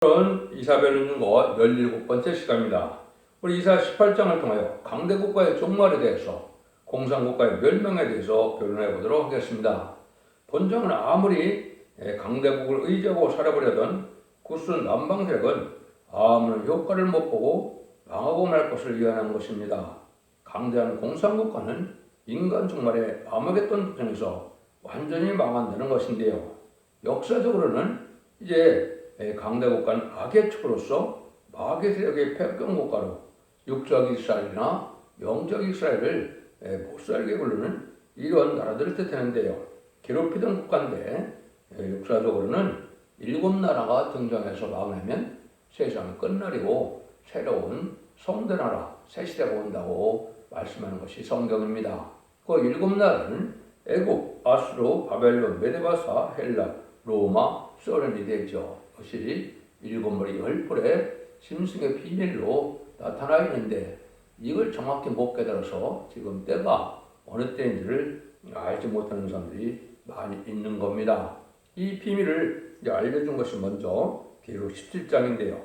오늘은 이사별로 윤고 17번째 시간입니다. 우리 이사 18장을 통하여 강대국가의 종말에 대해서 공산국가의 멸망에 대해서 결론해 보도록 하겠습니다. 본장은 아무리 강대국을 의지하고 살아보려던 구순 남방 세력은 아무런 효과를 못 보고 망하고 말 것을 위한한 것입니다. 강대한 공산국가는 인간 종말의 아마겟돈 도전에서 완전히 망한다는 것인데요. 역사적으로는 이제 강대국가는 악의 축으로서 마귀 세력의 패권국가로 육적 이스라엘이나 영적 이스라엘을 못살게 부르는 이러한 나라들을 뜻하는데요. 괴롭히던 국가인데 역사적으로는 7나라가 등장해서 망하면 세상이 끝날이고 새로운 성대나라 새 시대가 온다고 말씀하는 것이 성경입니다. 그 7나라는 애굽, 아수르, 바벨론, 메데바사, 헬라, 로마, 소련이 되죠. 것이 7머리 10뿔의 짐승의 비밀로 나타나 있는데 이걸 정확히 못 깨달아서 지금 때가 어느 때인지를 알지 못하는 사람들이 많이 있는 겁니다. 이 비밀을 이제 알려준 것이 먼저 계시록 17장인데요.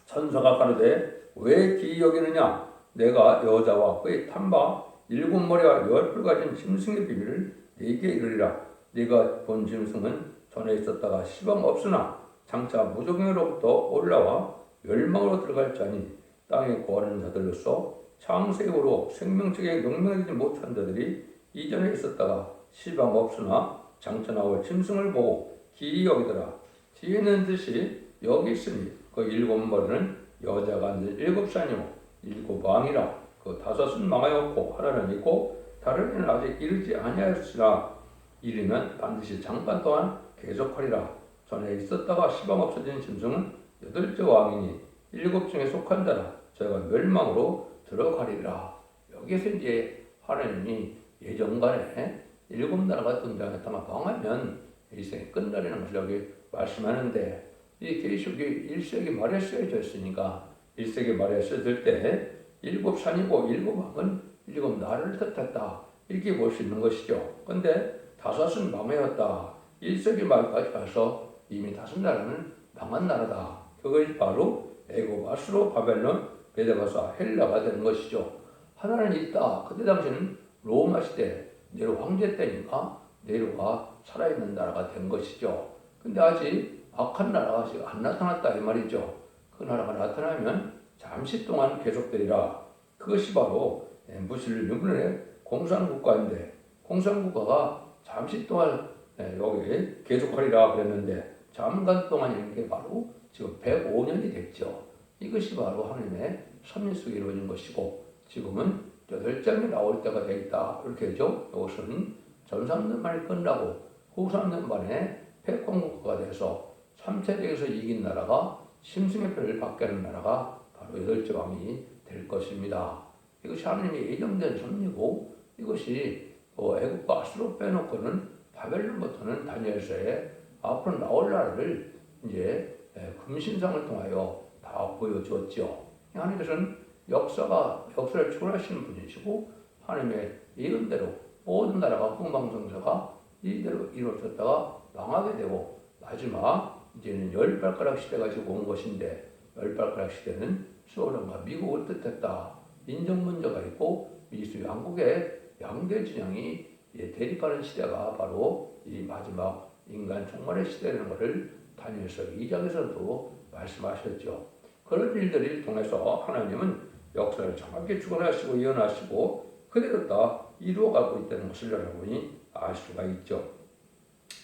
천사가 가로되 왜 기이 여기느냐? 내가 여자와 그의 탐바 7머리와 10뿔 가진 짐승의 비밀을 네게 이르리라. 네가 본 짐승은 전에 있었다가 시방 없으나 장차 무적행으로부터 올라와 멸망으로 들어갈 자니 땅에 거하는 자들로서 창세기로 생명책에 명명되지 못한 자들이 이전에 있었다가 시방 없으나 장차 나올 짐승을 보고 기이 여기더라. 뒤에 있는 듯이 여기 있으니 그 7머리는 여자가 앉은 7산이요 7왕이라. 그 5은 망하였고 하나는 있고 다른 이는 아직 이르지 아니하였으나 이르면 반드시 잠깐 동안 계속하리라. 전에 있었다가 시방 없어진 짐승은 8째 왕이니 7 중에 속한 자라. 저희가 멸망으로 들어가리라. 여기서 이제 하나님이 예전간에 7나라가 등장했다가 망하면 일생이 끝나리는 것을 여기 말씀하는데 이 계시록이 1세기 말에 쓰여져 있으니까 1세기 말에 쓰여질 때 7산이고 7왕은 7나라를 뜻했다. 이렇게 볼 수 있는 것이죠. 근데 5은 망하였다. 1세기 말까지 가서 이미 5나라는 망한 나라다. 그것이 바로 애굽, 아수르, 바벨론, 메데바사, 헬라가 되는 것이죠. 하나는 있다. 그때 당시는 로마 시대, 네로 황제 때니까 네로가 살아있는 나라가 된 것이죠. 근데 아직 악한 나라가 아직 안 나타났다 이 말이죠. 그 나라가 나타나면 잠시 동안 계속되리라. 그것이 바로 무슬림 유분의 공산국가인데 공산국가가 잠시 동안 여기 계속하리라 그랬는데 잠깐 동안이라는 게 바로 지금 105년이 됐죠. 이것이 바로 하나님의 섭리 속에 이루어진 것이고 지금은 8장이 나올 때가 되겠다. 이렇게 하죠. 이것은 전 3년만에 끝나고 후 3년 만에 패권국가가 돼서 3세대에서 이긴 나라가 심승의 표를 받게 하는 나라가 바로 8째 왕이 될 것입니다. 이것이 하나님의 예정된 섭리고 이것이 애국과 아수르 빼놓고는 바벨론부터는 다니엘서에 앞으로 나올 나라를 이제 금신상을 통하여 다 보여주었죠. 하나님께서는 역사를 주관하시는 분이시고 하나님의 예언대로 모든 나라가 흥망성쇠가 이대로 이루어졌다가 망하게 되고 마지막 이제는 10발가락 시대가 지금 온 것인데 10발가락 시대는 소련과 미국을 뜻했다. 인정 문제가 있고 미수 양국의 양대 진영이 대립하는 시대가 바로 이 마지막 인간 종말의 시대라는 것을 다니엘서 2장에서도 말씀하셨죠. 그런 일들을 통해서 하나님은 역사를 정확히 주관하시고 예언하시고 그대로 다 이루어가고 있다는 것을 여러분이 알 수가 있죠.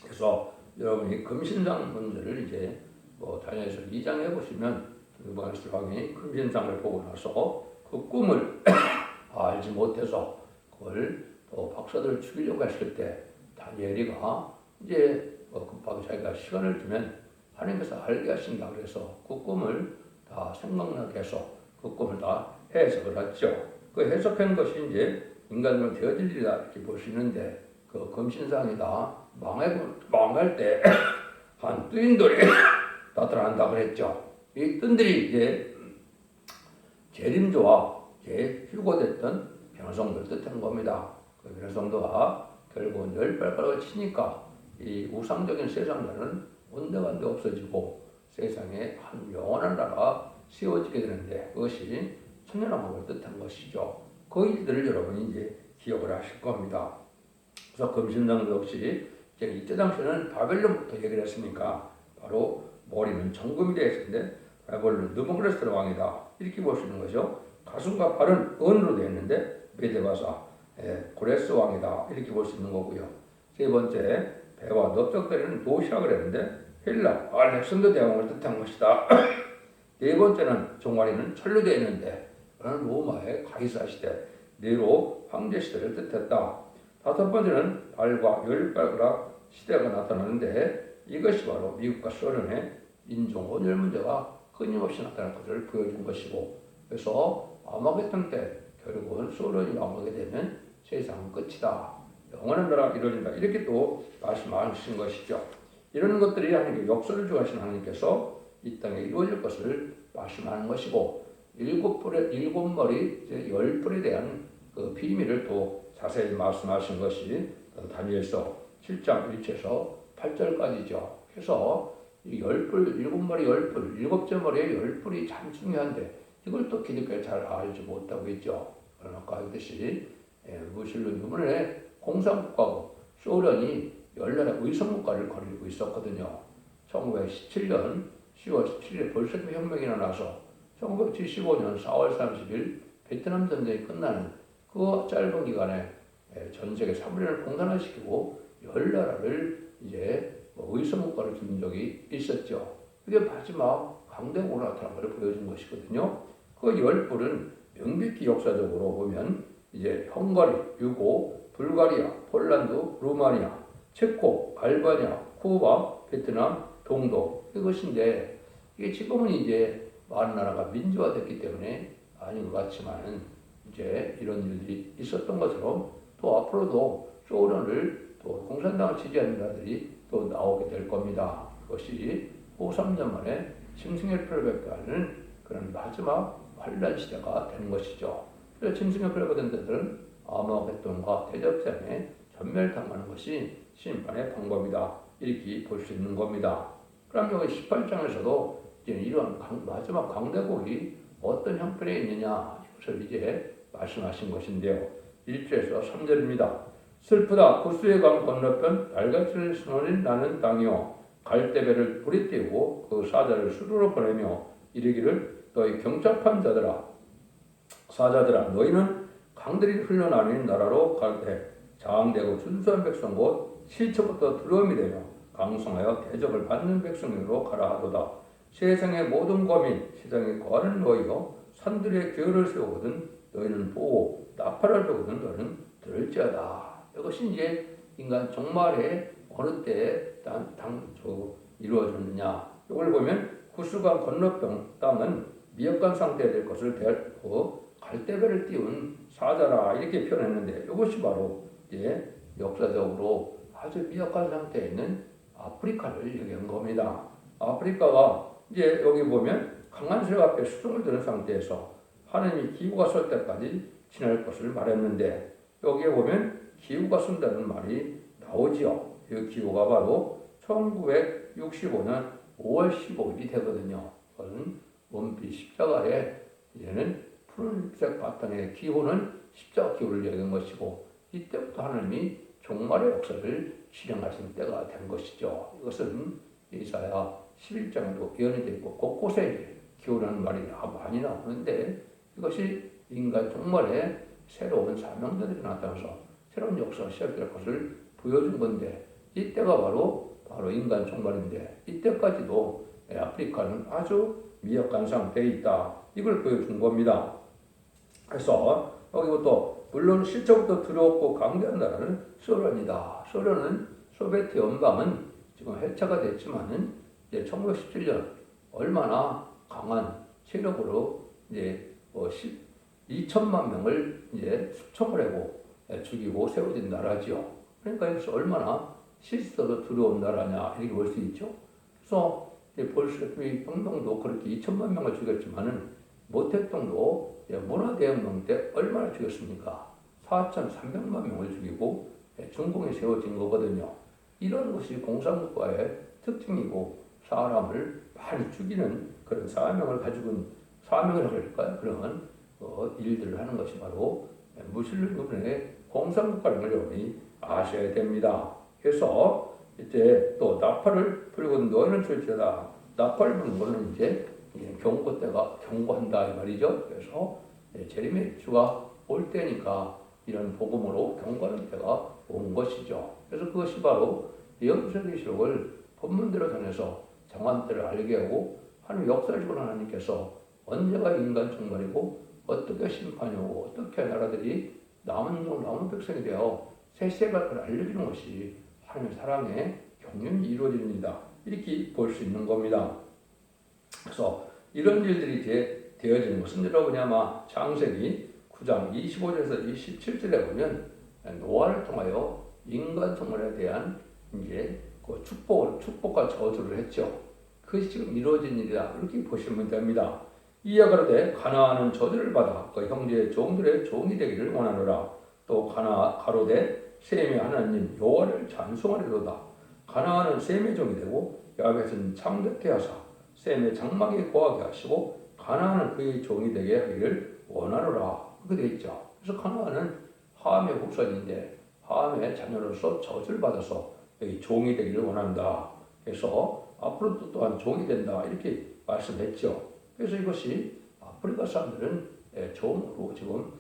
그래서 여러분이 금신상 문제를 이제 다니엘서 2장에 보시면 누부갓네살 왕이 금신상을 보고 나서 그 꿈을 알지 못해서 그걸 박사들을 죽이려고 했을 때 다니엘이가 이제 급하게 자기가 시간을 주면 하나님께서 알게 하신다 그래서 그 꿈을 다 생각나게 해서 그 꿈을 다 해석을 했죠. 그 해석한 것이 이제 인간으로 되어질 일이다 이렇게 볼 수 있는데 그 금신상이 다 망할 때 한 뜨인돌이 나타난다 그랬죠. 이 뜬들이 이제 재림조와 휴거됐던 변성도를 뜻한 겁니다. 그 변성도가 결국은 10발가락을 치니까 이 우상적인 세상과는 온데간데 없어지고 세상에 한 영원한 나라가 세워지게 되는데 그것이 천년왕국을 뜻한 것이죠. 그 일들을 여러분이 이제 기억을 하실 겁니다. 그래서 금신당도 역시 이제 이때 당시에는 바벨론부터 얘기를 했으니까 바로 머리는 정금이 되어 있었는데 바벨론 느부갓네살 왕이다 이렇게 볼 수 있는 거죠. 가슴과 발은 은으로 되어 있는데 메데바사 고레스 왕이다 이렇게 볼 수 있는 거고요. 세 번째 배와 넓적다리는 도시락을 했는데 헬라 알렉산더 대왕을 뜻한 것이다. 네 번째는 종아리는 철로 되어 있는데 로마의 가이사 시대 네로 황제 시대를 뜻했다. 다섯 번째는 발과 열발가락 시대가 나타나는데 이것이 바로 미국과 소련의 인종 혼혈 문제가 끊임없이 나타날 것을 보여준 것이고 그래서 아마겟돈 때 결국은 소련이 망하게 되면 세상은 끝이다. 영원한 나라가 이루어진다. 이렇게 또 말씀하신 것이죠. 이런 것들이 하나님께 역사를 좋아하시는 하나님께서 이 땅에 이루어질 것을 말씀하는 것이고 일곱 머리 10뿔에 대한 그 비밀을 또 자세히 말씀하신 것이 다니엘서 7장 1절에서 8절까지죠. 그래서 이 10뿔, 7머리 10뿔, 7째 머리에 10뿔이 참 중요한데 이걸 또 기독교에 잘 알지 못하고 있죠. 그러나 아까 했듯이 무슬림 이번에 공산국가고 소련이 열나라 의성국가를 거리고 있었거든요. 1917년 10월 17일에 볼셰비크 혁명이 일어나서 1975년 4월 30일 베트남 전쟁이 끝나는 그 짧은 기간에 전 세계 3분의 1을 공산화시키고 열나라를 이제 의성국가를 둔 적이 있었죠. 그게 마지막 강대국으로 나타난 것을 보여준 것이거든요. 그 10뿔은 명백히 역사적으로 보면 이제 헝가리, 유고, 불가리아, 폴란드, 루마니아, 체코, 알바니아, 쿠바, 베트남, 동독 이것인데 이게 지금은 이제 많은 나라가 민주화됐기 때문에 아닌 것 같지만은 이제 이런 일들이 있었던 것처럼 또 앞으로도 소련을 또 공산당을 지지하는 나라들이 또 나오게 될 겁니다. 그것이 후 3년 만에 칭승열패를 뵙는 그런 마지막 환란 시대가 되는 것이죠. 그래서 칭승열패를 받은 데들은 아마겟돈과 대적전에 전멸당하는 것이 심판의 방법이다. 이렇게 볼 수 있는 겁니다. 그럼 여기 18장에서도 이제 이런 마지막 강대국이 어떤 형편에 있느냐 이것을 이제 말씀하신 것인데요. 1절에서 3절입니다. 슬프다 구스의 강 건너편 달걀을 수놓은 나는 땅이요 갈대배를 불이 띄우고 그 사자를 수로로 보내며 이르기를 너희 경첩한 자들아 사자들아 너희는 강들이 흘러나는 나라로 갈때 장대고 준수한 백성 곧 시초부터 두려움이 되며 강성하여 대접을 받는 백성으로 가라 하도다. 세상의 모든 거민 세상에 거하는 너희여 산들의 기업을 세우거든 너희는 보고 나팔을 불거든 너희는 들을지어다. 이것이 이제 인간 종말에 어느 때에 이루어졌느냐. 이걸 보면 구스강 건너편 땅은 미역간 상태가 될 것을 대하고 갈대배를 띄운 사자라 이렇게 표현했는데 이것이 바로 이제 역사적으로 아주 미약한 상태에 있는 아프리카를 얘기한 겁니다. 아프리카가 이제 여기 보면 강한 새 앞에 수종을 드는 상태에서 하나님이 기후가 설 때까지 지날 것을 말했는데 여기에 보면 기후가 선다는 말이 나오지요. 이 기후가 바로 1965년 5월 15일이 되거든요. 그것은 원피 십자가에 이제는 푸른색 바탕의 기후는 십자가 기후를 얘기한 것이고 이때부터 하나님이 종말의 역사를 실행하신 때가 된 것이죠. 이것은 이사야 11장에도 예언이 되어 있고 곳곳에 기후라는 말이 많이 나오는데 이것이 인간 종말에 새로운 사명자들이 나타나서 새로운 역사가 시작될 것을 보여준 건데 이때가 바로 인간 종말인데 이때까지도 아프리카는 아주 미약한 상태에 있다. 이걸 보여준 겁니다. 그래서 여기부터 물론 시초부터 두렵고 강대한 나라는 소련이다. 소련은 소비에트 연방은 지금 해체가 됐지만은 이제 1917년 얼마나 강한 체력으로 이제 2천만 명을 이제 숙청을 하고 죽이고 세워진 나라지요. 그러니까 여기서 얼마나 실수도 두려운 나라냐 이렇게 볼 수 있죠. 그래서 볼셰비크 혁명도 그렇게 2천만 명을 죽였지만은 모택동도 문화대혁명 때 얼마나 죽였습니까? 4,300만 명을 죽이고 중공에 세워진 거거든요. 이런 것이 공산국가의 특징이고 사람을 많이 죽이는 그런 사명을 가지고 사명이라고 할까요? 그런 일들을 하는 것이 바로 무슬림들의 공산국가라는 걸 여러분이 아셔야 됩니다. 그래서 이제 또 나팔을 불고 너희는 들지어다. 나팔 부는 거는 이제 경고 때가 경고한다 이 말이죠. 그래서 재림의 주가 올 때니까 이런 복음으로 경고하는 때가 온 것이죠. 그래서 그것이 바로 역사계시록을 본문대로 전해서 정한 때를 알게 하고 하나님 역사적으로 하나님께서 언제가 인간 종말이고 어떻게 심판이 오고 어떻게 나라들이 남은 백성이 되어 새 시대가 그걸 알려주는 것이 하나님의 사랑의 경륜이 이루어집니다. 이렇게 볼 수 있는 겁니다. 그래서 이런 일들이 이제 되어지는 것은 여러분이 창세기 9장 25절에서 27절에 보면 노아를 통하여 인간 성물에 대한 이제 그 축복과 저주를 했죠. 그것이 지금 이루어진 일이다. 이렇게 보시면 됩니다. 이에 가로되 가나안은 저주를 받아 그 형제의 종들의 종이 되기를 원하노라. 또 가로되 셈의 하나님 여호와를 찬송하리로다. 가나안은 셈의 종이 되고 야벳은 창대케 하사 셈의 장막에 거하게 하시고 가나안은 그의 종이 되게 하기를 원하노라. 그렇게 되어 있죠. 그래서 가나안은 함의 후손인데 함의 자녀로서 저주를 받아서 여기 종이 되기를 원한다. 그래서 앞으로도 또한 종이 된다. 이렇게 말씀했죠. 그래서 이것이 아프리카 사람들은 종으로 지금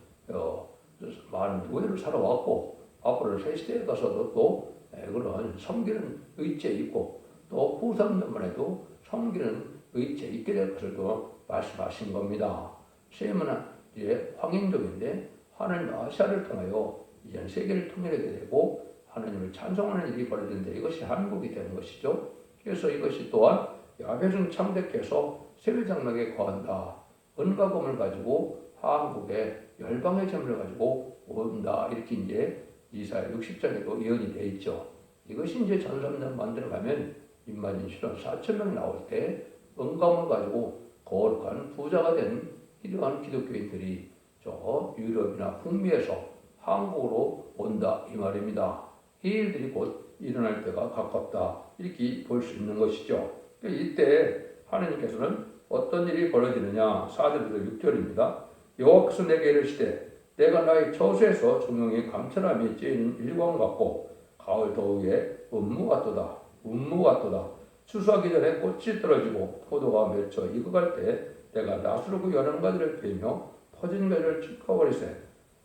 많은 노예를 살아왔고 앞으로 새 시대에 가서도 또 그런 섬기는 의지에 있고 또 후삼년만 해도 섬기는 의지에 있게 될 것을 또 말씀하신 겁니다. 셈은 이제 황인족인데 하나님 아시아를 통하여 이제 세계를 통일하게 되고 하나님을 찬송하는 일이 벌어지는데 이것이 한국이 되는 것이죠. 그래서 이것이 또한 야벳은 창대케서 세계장막에 거한다. 은과 금을 가지고 한국에 열방의 재물을 가지고 온다. 이렇게 이제 이사야 60장에도 예언이 되어 있죠. 이것이 이제 전삼년 만들어가면 임마진 실현 4,000명 나올 때 은감을 가지고 거룩한 부자가 된 이러한 기독교인들이 저 유럽이나 북미에서 한국으로 온다 이 말입니다. 이 일들이 곧 일어날 때가 가깝다 이렇게 볼 수 있는 것이죠. 이때 하나님께서는 어떤 일이 벌어지느냐 4절부터 6절입니다. 여호와께서 내게 이르시되 내가 나의 처소에서 종용이 감찰함이 찌는 일광 같고 가을 더위에 운무 같도다. 추수하기 전에 꽃이 떨어지고 포도가 맺혀 익어갈 때 내가 낫으로 그 연한가지를 베며 퍼진 가지를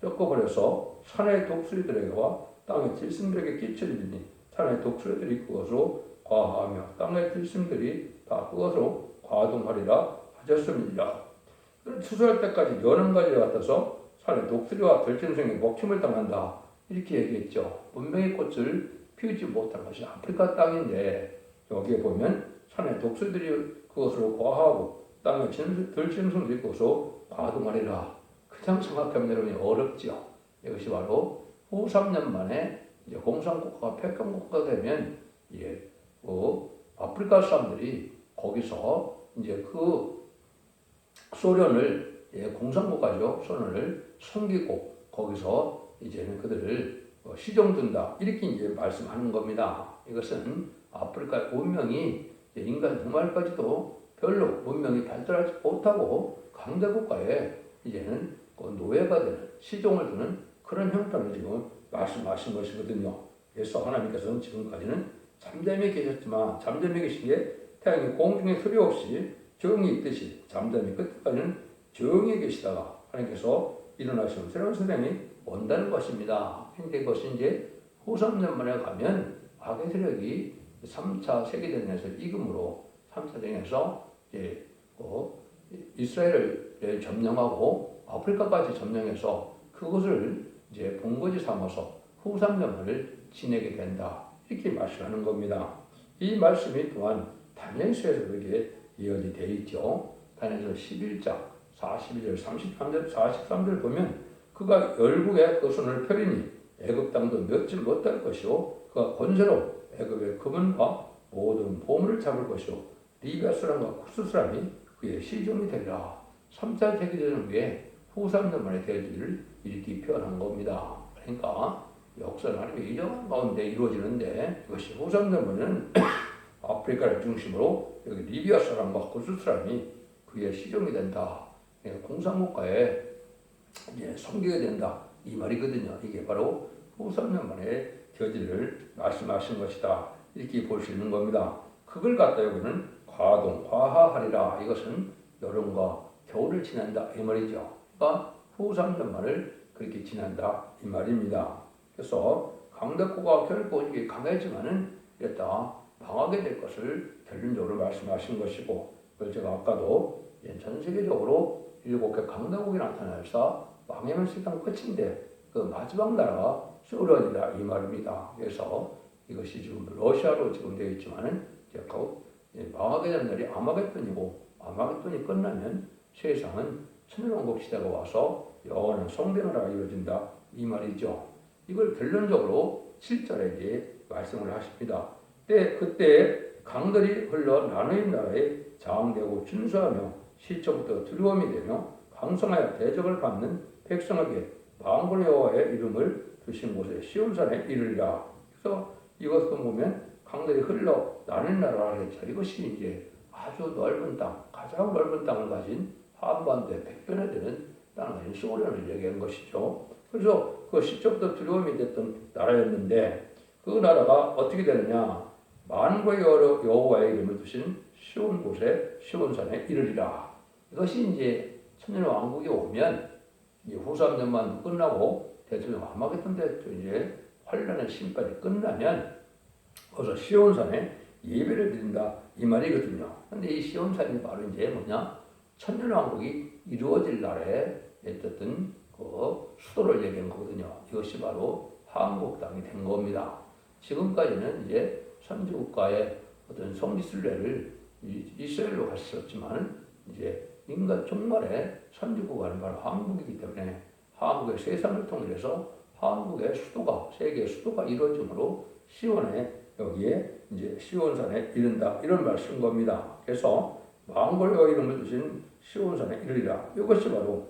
꺾어버려서 산의 독수리들에게와 땅의 들짐들에게 끼쳐주리니 산의 독수리들이 그것으로 과하며 땅의 들짐들이 다 그것으로 과동하리라 하셨습니다. 추수할 때까지 연한가지 같아서 산의 독수리와 들짐승이 먹힘을 당한다. 이렇게 얘기했죠. 분명히 꽃을 피우지 못한 것이 아프리카 땅인데 여기에 보면 산의 독수리들이 그것으로 과하고 땅의 들짐승들이 그것으로 과동하리라. 그냥 생각하면 여러분이 어렵죠. 이것이 바로 후 3년 만에 이제 공산국가가 패권국가가 되면 아프리카 사람들이 거기서 이제 그 소련을 공산국가죠. 소련을 섬기고 거기서 이제는 그들을 시종둔다. 이렇게 이제 말씀하는 겁니다. 이것은 아프리카의 문명이 인간 종말까지도 별로 문명이 발달하지 못하고 강대국가에 이제는 노예가 되는 시종을 두는 그런 형태를 지금 말씀하신 것이거든요. 그래서 하나님께서는 지금까지는 잠잠히 계셨지만 잠잠히 계신 게 태양이 공중에 소리 없이 정이 있듯이 잠잠히 끝까지는 정이 계시다가 하나님께서 일어나시는 새로운 세상이 온다는 것입니다. 근데 그것이 이제 후 3년 만에 가면 악의 세력이 3차 세계대전에서 이금으로 3차 대전에서 이제 이스라엘을 점령하고 아프리카까지 점령해서 그것을 이제 본거지 삼아서 후 3년을 지내게 된다. 이렇게 말씀하는 겁니다. 이 말씀이 또한 다니엘서에서 그렇게 예언이 되어 있죠. 다니엘서 11장 42절 43절 보면 그가 열국에 그 손을 펴리니 애굽 땅도 몇질 못할 것이요 그가 권세로 애굽의 금은과 모든 보물을 잡을 것이요 리비아 사람과 쿠스 사람이 그의 시종이 되리라. 3차 세계대전 후에 후 3년 만에 될 일을 이렇게 표현한 겁니다. 그러니까 역사는 하나님의 일정한 가운데 이루어지는데 이것이 후 3년 만에는 아프리카를 중심으로 여기 리비아 사람과 호주 사람이 그의 시종이 된다. 공산국가에 섬기게 된다. 이 말이거든요. 이게 바로 후 3년 만에 겨질을 말씀하신 것이다. 이렇게 볼 수 있는 겁니다. 그걸 갖다 여기는 과하하리라. 이것은 여름과 겨울을 지난다. 이 말이죠. 그러니까 후 3년 만을 그렇게 지난다. 이 말입니다. 그래서 강대국가 결코 이게 강해지만은 이랬다. 망하게 될 것을 결론적으로 말씀하신 것이고, 그걸 제가 아까도 전 세계적으로 7개 강대국이 나타나서 망하면 세상 끝인데 그 마지막 나라가 소련이다 이 말입니다. 그래서 이것이 지금 러시아로 지금 되어 있지만은 망하게 되는 날이 아마겟돈이고, 아마겟돈이 끝나면 세상은 천년왕국 시대가 와서 영원한 성대나라가 이루어진다 이 말이죠. 이걸 결론적으로 7절에 이제 말씀을 하십니다. 그때 강들이 흘러 나누인 나라에 장되고 준수하며 시초부터 두려움이 되며 강성하여 대적을 받는 백성에게 만군의 여호와의 이름을 두신 곳에 시온산에 이르리라. 그래서 이것도 보면 강들이 흘러 나누인 나라를 했죠. 이것이 이제 아주 넓은 땅, 가장 넓은 땅을 가진 한반도의 백변에 되는 땅을 가진 소련을 얘기한 것이죠. 그래서 그 시초부터 두려움이 됐던 나라였는데 그 나라가 어떻게 되느냐? 만군의 여호와의 이름을 두신 시온 곳에 시온산에 이르리라. 이것이 이제 천년 왕국이 오면 후 3년만 끝나고 대통령 아마겟돈 때 이제 환란의 심판이 끝나면 거기서 시온산에 예배를 드린다 이 말이거든요. 근데 이 시온산이 바로 이제 뭐냐? 천년 왕국이 이루어질 날에 어쨌든 그 수도를 얘기한 거거든요. 이것이 바로 한국 땅이 된 겁니다. 지금까지는 이제 선지국가의 어떤 성지순례를 이스라엘로 갔었지만 이제 인간 종말에 선지국가는 바로 한국이기 때문에 한국의 세상을 통일해서 한국의 수도가 세계의 수도가 이루어짐으로 시온에 여기에 이제 시온산에 이른다 이런 말씀인 겁니다. 그래서 만군의 이름을 두신 시온산에 이르리라. 이것이 바로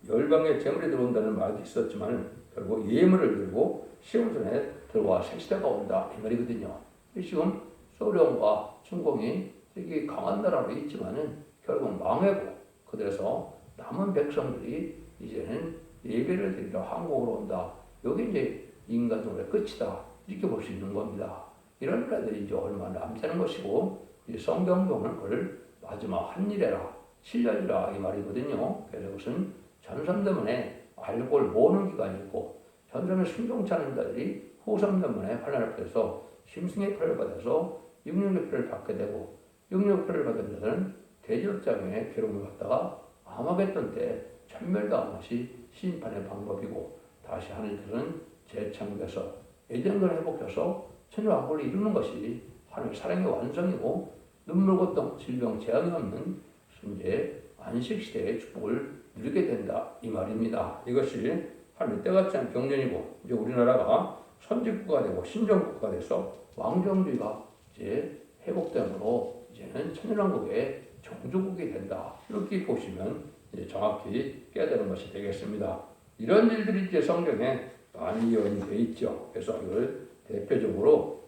열방의 재물이 들어온다는 말도 있었지만 결국 예물을 들고 시온산에 들어와 새 시대가 온다 이 말이거든요. 지금 소련과 중공이 되게 강한 나라로 있지만은 결국 망하고 그래서 남은 백성들이 이제는 예배를 드리러 한국으로 온다. 여기 이제 인간적으로의 끝이다 이렇게 볼 수 있는 겁니다. 이런 나라들이 이제 얼마 남지 않은 것이고 성경적으로는 그걸 마지막 한 일이라 7년이라 이 말이거든요. 그래서 그것은 전삼대문에 알고를 모으는 기간이고 전삼에 순종치 않는 자들이 후 3년 만에 환란을 받아서 심승의 표를 받아서 육육의 표를 받게 되고 육육의 표를 받은 자들은 대적장의 괴로움을 받다가 아마겟돈 때 전멸당한 것이 심판의 방법이고 다시 하나님께서는 재창조해서 예전을 회복해서 천년왕국을 이루는 것이 하나님의 사랑의 완성이고 눈물 고통 질병 재앙이 없는 이제 안식시대의 축복을 누리게 된다 이 말입니다. 이것이 하나님의 때같지 않은 경전이고 이제 우리나라가 선진국가가 되고 신정국가가 돼서 왕정주의가 이제 회복됨으로 이제는 천년왕국의 정주국이 된다. 이렇게 보시면 이제 정확히 깨달은 것이 되겠습니다. 이런 일들이 이제 성경에 많이 예언이 되어 있죠. 그래서 이걸 대표적으로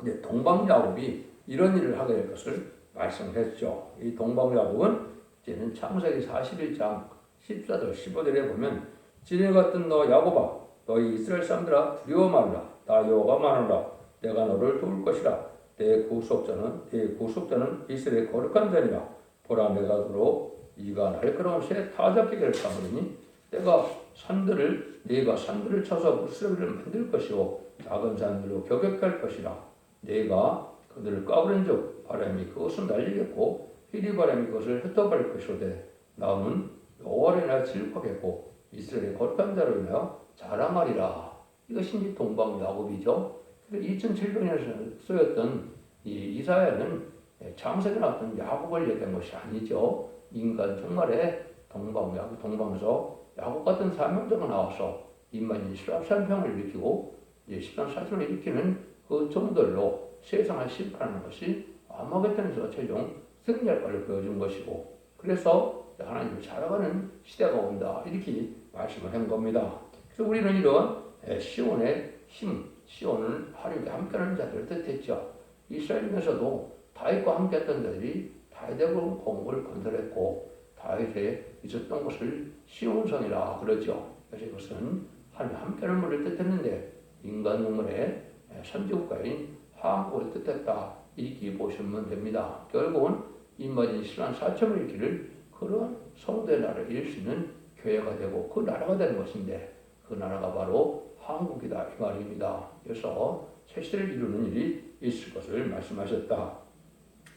이제 동방야곱이 이런 일을 하게 될 것을 말씀했죠. 이 동방야곱은 이제는 창세기 41장 14절 15절에 보면 지뢰 같은 너 야곱아 너희 이스라엘 사람들아 두려워 말라 나 여호와가 말하노라 내가 너를 도울 것이라 내 구속자는 이스라엘의 거룩한 자니라 보라 내가 너로 이가 날카로운 새 타작기를 삼으리니 내가 산들을 쳐서 물쓰러기를 만들 것이요 작은 산들로 격역할 것이라 내가 그들을 까부른즉 바람이 그것을 날리겠고 희리 바람이 그것을 흩어버릴 것이로되 나는 여호와를 인하여 질퍽했고 이스라엘의 거룩한 자로 인하여 자랑하리라. 이것이 이제 동방야곱이죠. 2700년에 쓰였던 이 이사야는 창세기 나왔던 야곱을 얘기한 것이 아니죠. 인간 종말에 동방야곱, 동방에서 야곱 같은 사명자가 나와서 인간이 13평을 일으키고 14사천을 일으키는 그 종들로 세상을 심판하는 것이 아마겟돈에서 최종 승리할 것을 보여준 것이고 그래서 하나님을 자랑하는 시대가 온다 이렇게 말씀을 한 겁니다. 그래서 우리는 이런 시온의 힘, 시온은 하나님과 함께하는 자들을 뜻했죠. 이스라엘 중에서도 다윗과 함께했던 자들이 다윗의 공을 건설했고 다윗에 있었던 곳을 시온성이라 그러죠. 그래서 이것은 하나님과 함께하는 물을 뜻했는데 인간 동물의 선지국가인 한국을 뜻했다. 이렇게 보시면 됩니다. 결국은 임마진 신랑 4천을 일으키를 그런 성도의 나라를 이룰 수 있는 교회가 되고 그 나라가 되는 것인데 그 나라가 바로 한국이다 이 말입니다. 그래서 새 시대를 이루는 일이 있을 것을 말씀하셨다.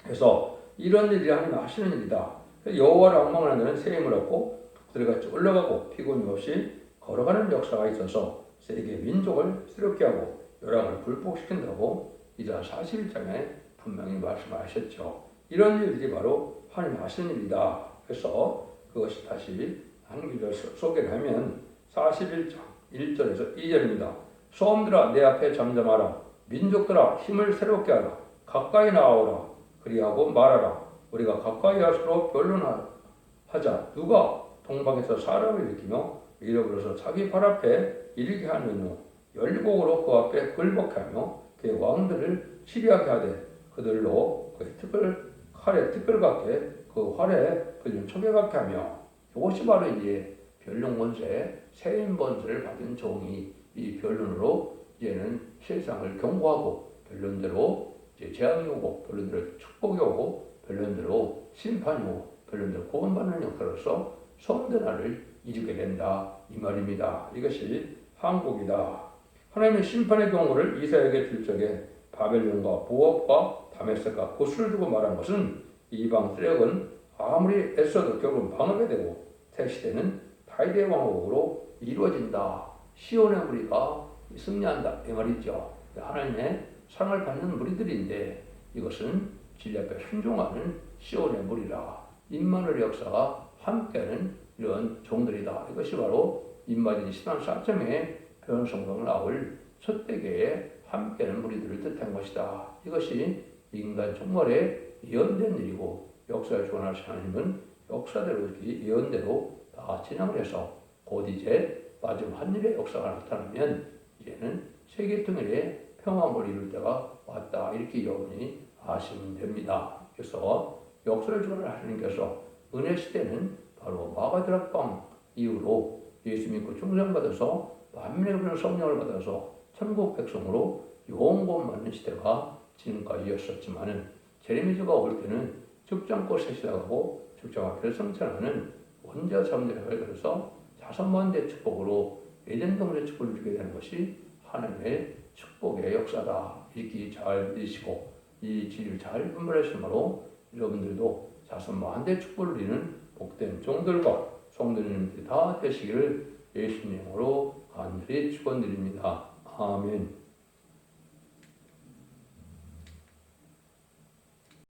그래서 이런 일이 하나님 하시는 일이다. 여호와를 앙망하는 자는 새 힘을 얻고 그들같이 올라가고 피곤이 없이 걸어가는 역사가 있어서 세계 민족을 새롭게 하고 열왕을 불복시킨다고 이자 41장에 분명히 말씀하셨죠. 이런 일들이 바로 하나님 하시는 일이다. 그래서 그것이 다시 한 구절 소개를 하면 41장 1절에서 2절입니다. 소음들아 내 앞에 잠잠하라. 민족들아 힘을 새롭게 하라. 가까이 나오라. 그리하고 말하라. 우리가 가까이 할수록 변론하자. 누가 동방에서 사람을 일으키며 잃어버려서 자기 발 앞에 이르게 하느뇨. 열국으로 그 앞에 굴복해 하며 그의 왕들을 치리하게 하되 그들로 그의 칼에 특별 같게 그 활에 그들을 초계같게 하며 이것이 바로 이제 변론 권세 세임 번세를 받은 종이 이 변론으로 이제는 세상을 경고하고 변론대로 이제 재앙이 오고 변론대로 축복이 오고 변론대로 심판이 오고 변론대로 구원받는 역사로서 성대 나라를 이루게 된다 이 말입니다. 이것이 한국이다. 하나님의 심판의 경고를 이사야에게 줄 적에 바벨론과 보업과 다메섹과 고수를 두고 말한 것은 이방 세력은 아무리 애써도 결국은 방하게 되고 새 시대는 다윗의 왕국으로 이루어진다. 시온의 무리가 승리한다 이 말이죠. 하나님의 사랑을 받는 무리들인데 이것은 진리 앞에 순종하는 시온의 무리라. 임마누엘 역사가 함께하는 이런 종들이다. 이것이 바로 임마진 신앙 4점의 변성경을 나올 첫 대계에 함께하는 무리들을 뜻한 것이다. 이것이 인간 종말에 예언된 일이고 역사를 주관하시는 하나님은 역사대로 예언대로 다 진행을 해서 곧 이제 마지막 한일의 역사가 나타나면 이제는 세계 통일의 평화를 이룰 때가 왔다. 이렇게 여러분이 아시면 됩니다. 그래서 역사를 주관하시는 하나님께서 은혜 시대는 바로 마가드락방 이후로 예수 믿고 충성받아서 만민의 그런 성령을 받아서 천국 백성으로 용권받는 시대가 지금까지였었지만은 제레미야가 올 때는 죽장꽃에 시작하고 죽장과 결성천하는 원자 삼대를 그래서 자선만대 축복으로 에덴 동물의 축복을 주게 되는 것이 하나님의 축복의 역사다. 이렇게 잘 믿으시고 이 진리를 잘 분별하시므로 여러분들도 자선만대 축복을 누리는 복된 종들과 성도님들이 다 되시기를 예수님으로 간절히 축원드립니다. 아멘.